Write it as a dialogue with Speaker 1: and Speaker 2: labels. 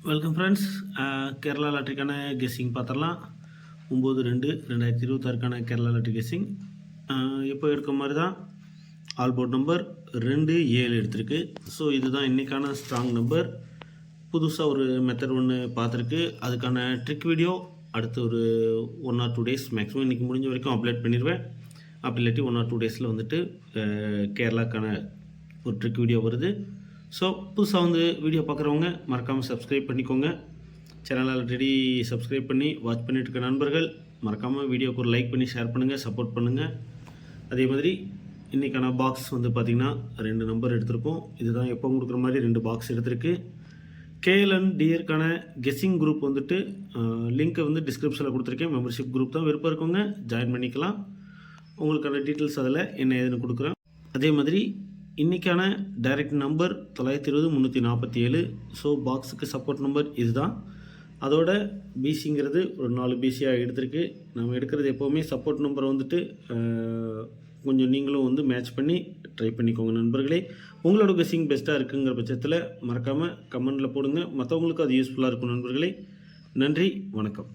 Speaker 1: Welcome friends. Kerala லாட்ரிக்கான guessing பார்த்துடலாம். 9/2/2026க்கான கேரளா லாட்ரி கெஸ்ஸிங் இப்போ இருக்க மாதிரி தான். ஆல் போர்ட் நம்பர் 2-7 எடுத்திருக்கு. ஸோ இதுதான் இன்றைக்கான ஸ்ட்ராங் நம்பர். புதுசாக ஒரு மெத்தட் ஒன்று பார்த்துருக்கு. அதுக்கான ட்ரிக் வீடியோ அடுத்து ஒரு 1 or 2 days மேக்ஸிமம் இன்றைக்கி முடிஞ்ச வரைக்கும் அப்லோட் பண்ணிடுவேன். அப்படி இல்லாட்டி 1 or 2 daysல வந்துட்டு கேரளாக்கான ஒரு ட்ரிக் வீடியோ வருது. ஸோ புதுசாக வந்து வீடியோ பார்க்குறவங்க மறக்காமல் சப்ஸ்கிரைப் பண்ணிக்கோங்க. சேனல் ஆல்ரெடி சப்ஸ்கிரைப் பண்ணி வாட்ச் பண்ணிட்டு இருக்க நண்பர்கள் மறக்காமல் வீடியோக்கு ஒரு லைக் பண்ணி ஷேர் பண்ணுங்கள், சப்போர்ட் பண்ணுங்கள். அதே மாதிரி இன்றைக்கான பாக்ஸ் வந்து பார்த்திங்கன்னா 2 நம்பர் எடுத்திருக்கோம். இதுதான் எப்போ கொடுக்குற மாதிரி 2 பாக்ஸ் எடுத்திருக்கு. கேஎல்என் டியருக்கான கெஸ்ஸிங் குரூப் வந்துட்டு லிங்க்கை வந்து டிஸ்கிரிப்ஷனில் கொடுத்துருக்கேன். மெம்பர்ஷிப் குரூப் தான், விருப்பம் இருக்கவங்க ஜாயின் பண்ணிக்கலாம். உங்களுக்கான டீட்டெயில்ஸ் அதில் என்ன ஏதுன்னு கொடுக்குறேன். அதே மாதிரி இன்றைக்கான டைரக்ட் நம்பர் 920-347. ஸோ பாக்ஸுக்கு சப்போர்ட் நம்பர் இதுதான். அதோட பிசிங்கிறது ஒரு 4 பிசியாக எடுத்திருக்கு. நம்ம எடுக்கிறது எப்போவுமே சப்போர்ட் நம்பரை வந்துட்டு கொஞ்சம் நீங்களும் வந்து மேட்ச் பண்ணி ட்ரை பண்ணிக்கோங்க நண்பர்களே. உங்களோட கெஸ்ஸிங் பெஸ்ட்டாக இருக்குங்கிற பட்சத்தில் மறக்காமல் கமெண்டில் போடுங்க. மற்றவங்களுக்கும் அது யூஸ்ஃபுல்லாக இருக்கும் நண்பர்களே. நன்றி, வணக்கம்.